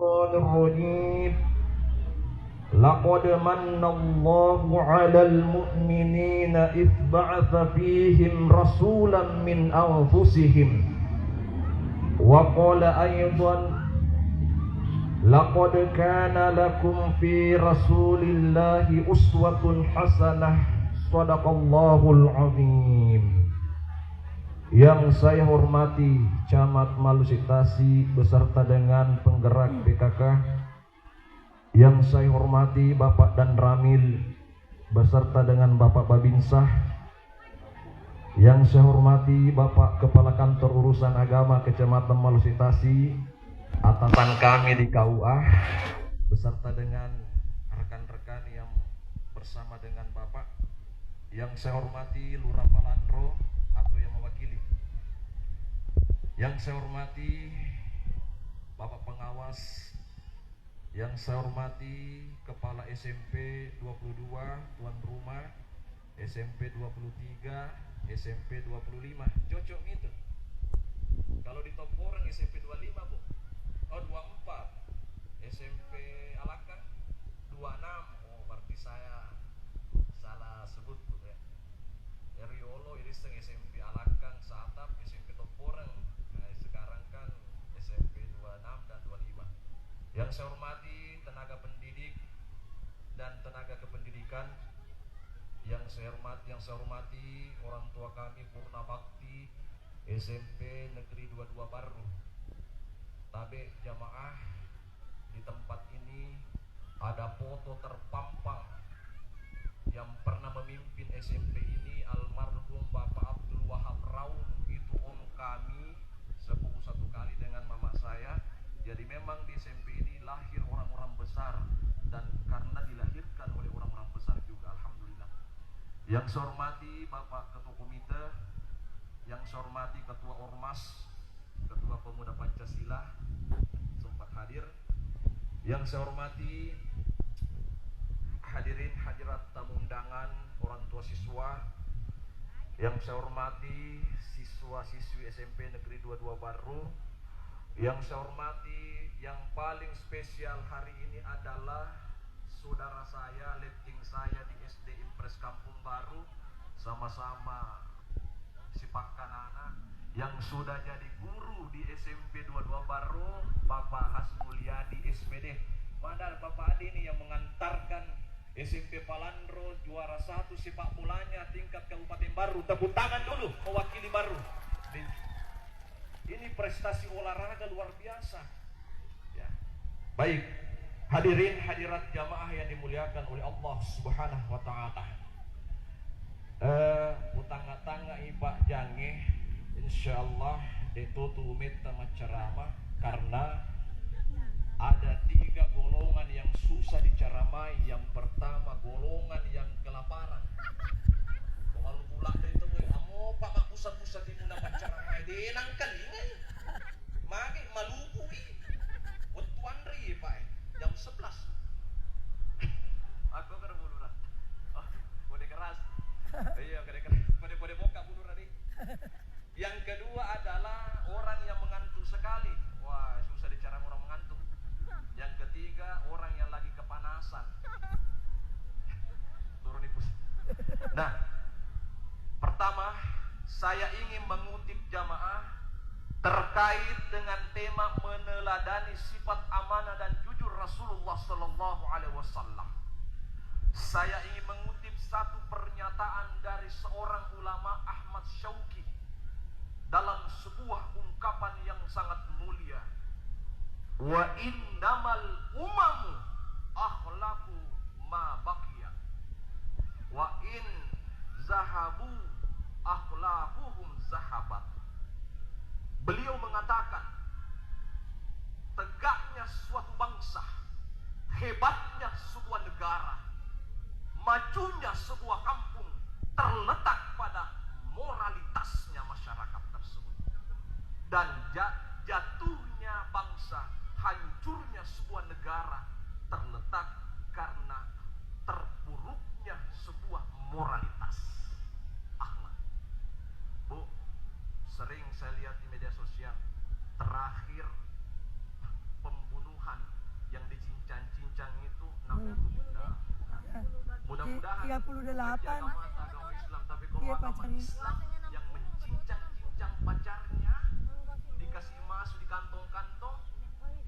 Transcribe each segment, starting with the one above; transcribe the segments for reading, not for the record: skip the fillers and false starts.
الشيطان الرجيم لقد من الله على المؤمنين إذ بعث فيهم رسولا من أنفسهم وقال أيضا لقد كان لكم في رسول الله أسوة حسنة صدق الله العظيم. Yang saya hormati Camat Malusitasi beserta dengan penggerak PKK, yang saya hormati Bapak Dan Ramil beserta dengan Bapak Babinsah, yang saya hormati Bapak Kepala Kantor Urusan Agama Kecamatan Malusitasi, atasan kami di KUA beserta dengan rekan-rekan yang bersama dengan Bapak, yang saya hormati Lurah Palandro atau yang mewakili, yang saya hormati Bapak Pengawas, yang saya hormati Kepala SMP 22, Tuan Rumah, SMP 23, SMP 25, cocok itu. Kalau di Toporang SMP 25 Bu, oh 24, SMP Alakang 26, oh berarti saya salah sebut Bu ya. Riolo Iriseng SMP Alakang, Saatap SMP Toporang, nah, sekarang kan SMP 26 dan 25. Yang saya hormati tenaga pendidik dan tenaga kependidikan, yang saya hormati orang tua kami Purna Bakti SMP Negeri 22 Baru. Tabe jamaah, di tempat ini ada foto terpampang yang pernah memimpin SMP ini, almarhum Bapak Abdul Wahab Raun. Itu om kami, sepupu satu kali dengan mama saya. Jadi memang di SMP ini lahir orang-orang besar, dan karena dilahirkan oleh orang-orang besar juga, alhamdulillah. Yang saya hormati Bapak Ketua Komite, yang saya hormati Ketua Ormas, Ketua Pemuda Pancasila sempat hadir. Yang saya hormati hadirin hadirat tamu undangan, orang tua siswa. Yang saya hormati siswa-siswi SMP Negeri 22 Baru. Yang saya hormati, yang paling spesial hari ini adalah saudara saya, letting saya di SD Impres Kampung Baru, sama-sama Sipakanana, yang sudah jadi guru di SMP 22 Baru, Bapak Hasmulyadi SPD. Mana Bapak Adi ini yang mengantarkan SMP Palandro juara 1 sepak bolanya tingkat Kabupaten Baru. Tepuk tangan dulu mewakili Baru. Ini prestasi olahraga luar biasa ya. Baik, hadirin hadirat jamaah yang dimuliakan oleh Allah Subhanahu wa taala. Utang-tanga Iba Jange insyaallah ditutu meta maceramah, karena ada 3 golongan yang susah diceramai. Yang pertama golongan yang kelaparan. Malu pula itu amo Pak mak pusat-pusat di muna maceramai denang kalingan. Magi Maluku waktu Andri Pak jam 11. Aku kan buluran. Oh, kode keras. Iya, kode keras. Kode boka buluran nih. Yang kedua adalah orang yang mengantuk sekali. Wah, susah diceramai orang mengantuk. Yang ketiga orang yang lagi kepanasan. Turun ipus. Nah, pertama saya ingin mengutip jamaah terkait dengan tema meneladani sifat amanah dan jujur Rasulullah Sallallahu Alaihi Wasallam. Saya ingin mengutip satu pernyataan dari seorang ulama, Ahmad Syauqi, dalam sebuah ungkapan yang sangat mulia. Wa innamal umamu akhlaqu ma baqiya wa in zahabu akhlaquhum zahabat. Beliau mengatakan, tegaknya suatu bangsa, hebatnya sebuah negara, majunya sebuah kampung terletak pada moralitasnya masyarakat tersebut. Dan jatuhnya bangsa, hancurnya sebuah negara terletak karena terpuruknya sebuah moralitas akhlak. Bu, sering saya lihat di media sosial, terakhir pembunuhan 38. Agama Islam, tapi kalau Iya, agama pacarnya. Islam yang mencincang-cincang pacarnya, dikasih emas di kantong-kantong,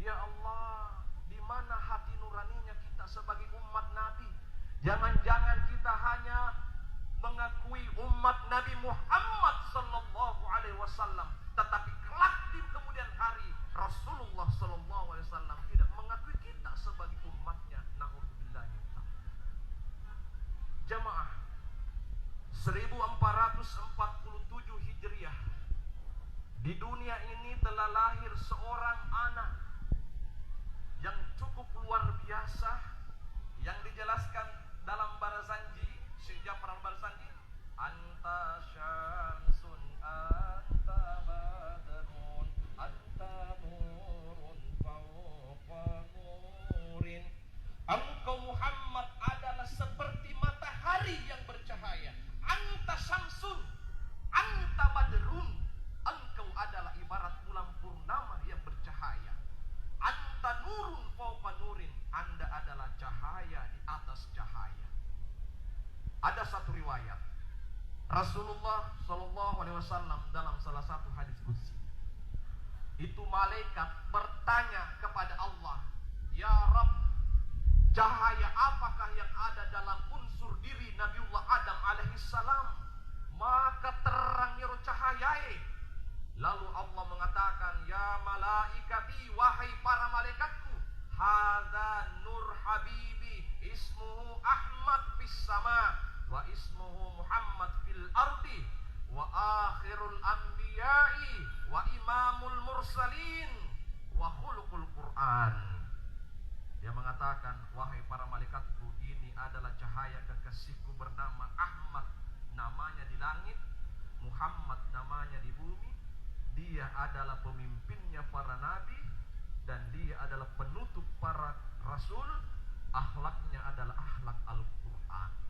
ya Allah, di mana hati nuraninya kita sebagai umat Nabi? Jangan-jangan kita hanya mengakui umat Nabi Muhammad sallallahu alaihi wasallam, tetapi kelak di kemudian hari Rasulullah sallallahu alaihi wasallam tidak mengakui kita sebagai umatnya. Na'udzubillah. Jamaah, 1447 Hijriah, di dunia ini telah lahir seorang anak yang cukup luar biasa, yang dijelaskan dalam Barzanji, Syekh Ja'far al-Barzanji, anta syamsun anta badrun anta nurun fawqa nurin. Engkau Muhammad adalah seperti matahari yang bercahaya. Anta syamsun anta badrun, engkau adalah ibarat bulan purnama yang bercahaya. Anta nurun fawqa nurin, Anda adalah cahaya di atas cahaya. Ada satu riwayat Rasulullah sallallahu alaihi wasallam dalam salah satu hadis qudsi, itu malaikat bertanya kepada Allah, "Ya Rabb, cahaya apakah yang ada dalam unsur diri Nabiullah Adam alaihissalam? Maka terangnya cahayai." Lalu Allah mengatakan, "Ya malaikati, wahai para malaikatku, hadza nur habibi ismuhu Ahmad fis sama wa ismuhu Muhammad fil ardi wa akhirul anbiya'i wa imamul mursalin wa khuluqul Qur'an." Dia mengatakan, "Wahai para malaikatku, ini adalah cahaya kekasihku bernama Ahmad, namanya di langit, Muhammad namanya di bumi. Dia adalah pemimpinnya para nabi dan dia adalah penutup para rasul. Akhlaknya adalah akhlak Al-Quran."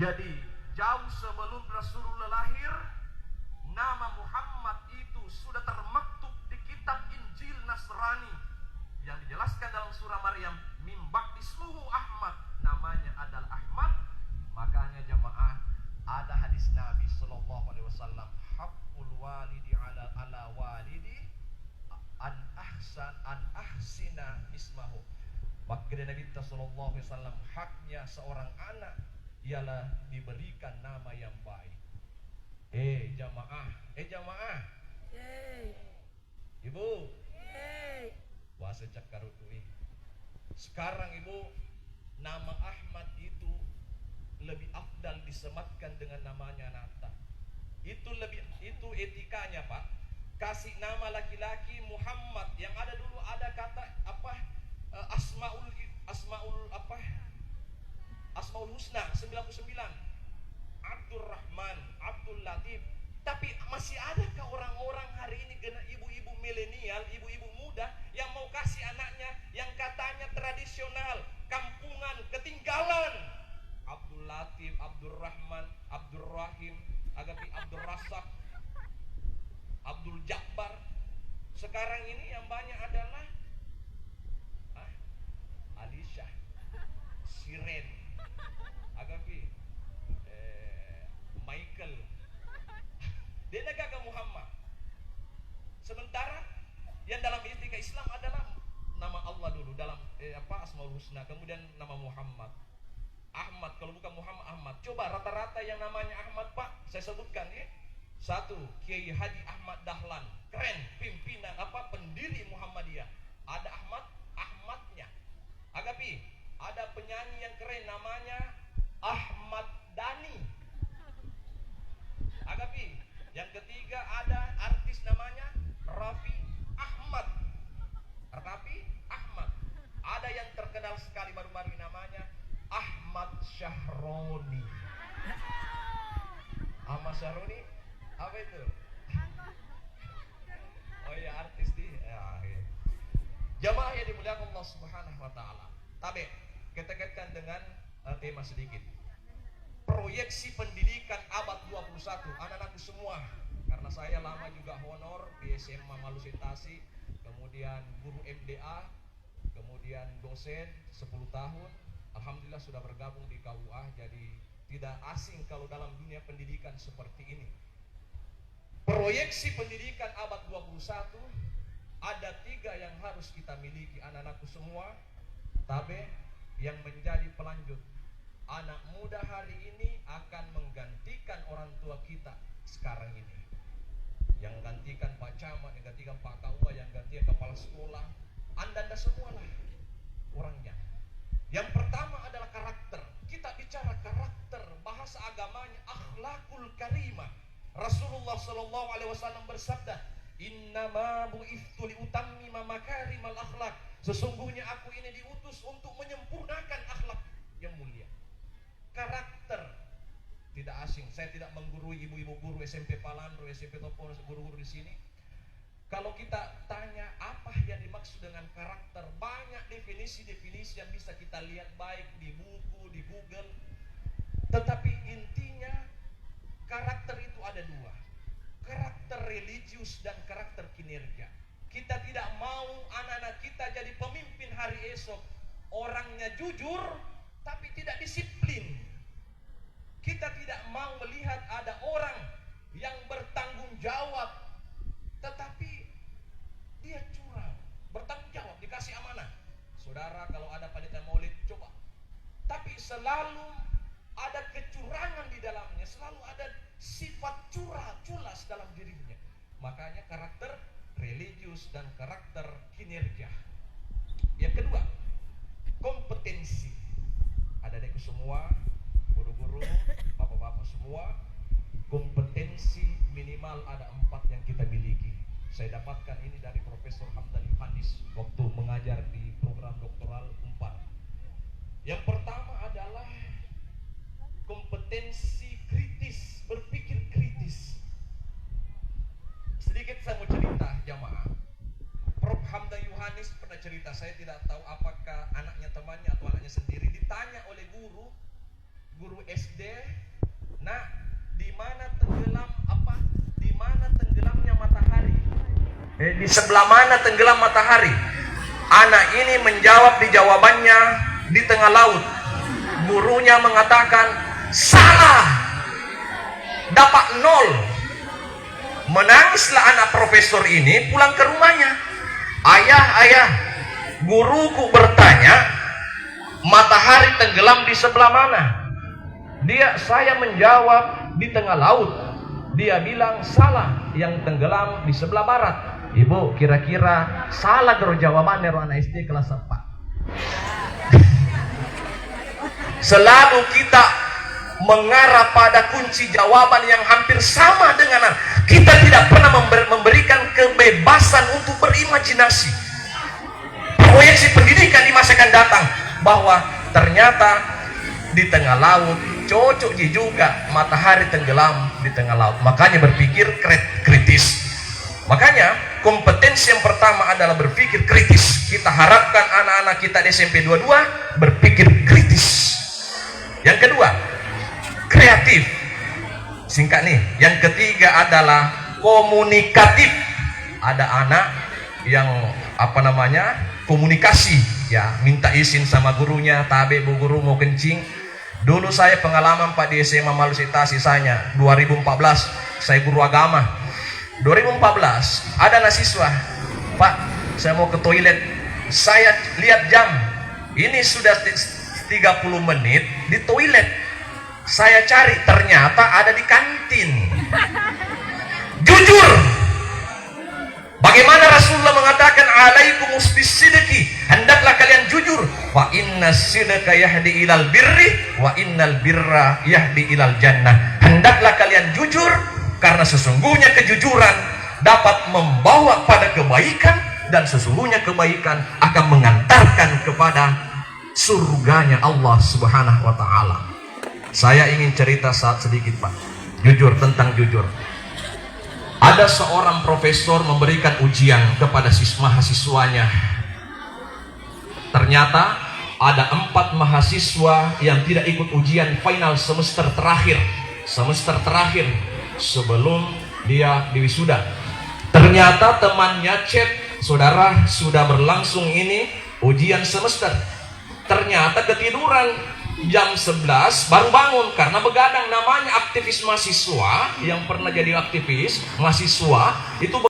Jadi jauh sebelum Rasulullah lahir, nama Muhammad itu sudah termaktub di kitab Injil Nasrani yang dijelaskan dalam surah Maryam, "Mim ba'di ismuhu Ahmad", namanya adalah Ahmad. Makanya jamaah, ada hadis Nabi sallallahu alaihi wasallam, "Haqqul walidi ala walidi an ahsina ismahu." Maka Nabi sallallahu alaihi wasallam, haknya seorang anak ialah diberikan nama yang baik. Jamaah, Ibu, bahasa cakarutui. Sekarang Ibu, nama Ahmad itu lebih afdal disematkan dengan namanya Nata. Itu etikanya, Pak. Kasih nama laki-laki Muhammad, yang ada dulu ada kata Asmaul Husna 99, Abdul Rahman, Abdul Latif. Tapi masih adakah orang-orang hari ini, ibu-ibu milenial, ibu-ibu muda yang mau kasih anaknya yang katanya tradisional, kampungan, ketinggalan? Abdul Latif, Abdul Rahman, Abdul Rahim, Abdul Rasak, Abdul Jabbar. Sekarang ini yang banyak adalah Alisha, Siren, Michael. Dia negara Muhammad. Sementara yang dalam etika Islam adalah nama Allah dulu dalam Asmaul Husna, kemudian nama Muhammad. Ahmad, kalau bukan Muhammad, Ahmad. Coba rata-rata yang namanya Ahmad, Pak, saya sebutkan ya. 1, Kiai Haji Ahmad Dahlan, keren, pimpinan pendiri Muhammadiyah. Ada Ahmadnya. Agapi, ada penyanyi yang keren namanya Ahmad Dhani. Agapi, yang ketiga ada artis namanya Raffi Ahmad. Ada yang terkenal sekali baru-baru namanya Ahmad Syahroni. Ahmad Syahroni apa itu? Oh iya, artis ya. Jamaah yang dimuliakan Allah Subhanahu wa taala. Tapi kita kaitkan dengan tema sedikit. Proyeksi pendidikan abad 21, anak-anakku semua. Karena saya lama juga honor di SMA Malusi Tasik, kemudian guru MDA, kemudian dosen 10 tahun, Alhamdulillah sudah bergabung di KUA, jadi tidak asing kalau dalam dunia pendidikan seperti ini. Proyeksi pendidikan abad 21 ada 3 yang harus kita miliki anak-anakku semua. Tabe yang menjadi pelanjut. Anak muda hari ini akan menggantikan orang tua kita sekarang ini. Yang gantikan Pak Camat, yang gantikan Pak KUA, yang gantikan kepala sekolah. Anda semualah orangnya. Yang pertama adalah karakter. Kita bicara karakter, bahasa agamanya akhlakul karimah. Rasulullah sallallahu alaihi wasallam bersabda, "Innama bu'itsu liutammima makarimal akhlak." Sesungguhnya aku ini diutus untuk menyempurnakan akhlak yang mulia. Karakter tidak asing. Saya tidak menggurui ibu-ibu guru SMP Palandro, SMP Topo, guru-guru di sini. Kalau kita tanya apa yang dimaksud dengan karakter, banyak definisi-definisi yang bisa kita lihat baik di buku, di Google. Tetapi intinya karakter itu ada 2. Karakter religius dan karakter kinerja. Kita tidak mau anak-anak kita jadi pemimpin hari esok. Orangnya jujur tapi tidak disiplin. Kita tidak mau melihat ada orang yang bertanggung jawab tetapi dia curang, bertanggung jawab, dikasih amanah. Saudara, kalau ada panitia maulid, coba. Tapi selalu ada kecurangan di dalamnya, selalu ada sifat culas dalam dirinya. Makanya karakter religius dan karakter kinerja. Yang kedua, kompetensi. Adik-adikku semua, guru-guru, bapak-bapak semua, kompetensi minimal ada 4 yang kita miliki. Saya dapatkan ini dari Profesor Hamdan Yohanis waktu mengajar di program doktoral 4. Yang pertama adalah kompetensi kritis, berpikir kritis. Sedikit saya mau cerita jamaah. Prof Hamdan Yohanis pernah cerita, saya tidak tahu apakah anaknya temannya atau anaknya sendiri, ditanya oleh guru SD, "Nak, di mana tenggelamnya matahari? Di sebelah mana tenggelam matahari?" Anak ini menjawab, di jawabannya di tengah laut. Gurunya mengatakan, "Salah, dapat 0. Menangislah anak profesor ini, pulang ke rumahnya. Ayah, guruku bertanya, matahari tenggelam di sebelah mana? Saya menjawab di tengah laut. Dia bilang salah, yang tenggelam di sebelah barat." Ibu, kira-kira salah guru jawabannya anak SD kelas 4. Selalu kita mengarah pada kunci jawaban yang hampir sama dengan kita tidak pernah memberikan kebebasan untuk berimajinasi. Proyeksi pendidikan di masa akan datang bahwa ternyata di tengah laut cocok juga matahari tenggelam di tengah laut. Makanya berpikir kritis. Makanya kompetensi yang pertama adalah berpikir kritis. Kita harapkan anak-anak kita di SMP 22 berpikir kritis. Yang kedua, kreatif. Singkat nih. Yang ketiga adalah komunikatif. Ada anak yang komunikasi, ya, minta izin sama gurunya, "Tabe bu guru mau kencing." Dulu saya pengalaman Pak di SMA Malusita, sisanya 2014 saya guru agama. 2014 ada anak siswa, "Pak, saya mau ke toilet." Saya lihat jam, ini sudah 30 menit di toilet. Saya cari, ternyata ada di kantin. Jujur. Bagaimana Rasulullah mengatakan, "Alaikumus bisidqi," hendaklah kalian jujur. "Wa inna sidqa yahdi ilal birri wa innal birra yahdi ilal jannah." Hendaklah kalian jujur karena sesungguhnya kejujuran dapat membawa pada kebaikan dan sesungguhnya kebaikan akan mengantarkan kepada surganya Allah Subhanahu wa taala. Saya ingin cerita sedikit, Pak. Jujur, tentang jujur. Ada seorang profesor memberikan ujian kepada mahasiswanya. Ternyata ada 4 mahasiswa yang tidak ikut ujian final semester terakhir. Semester terakhir sebelum dia diwisuda. Ternyata temannya chat, "Saudara, sudah berlangsung ini ujian semester. ternyata ketiduran. Jam 11 baru bangun karena begadang. Namanya aktivis mahasiswa yang pernah jadi aktivis mahasiswa itu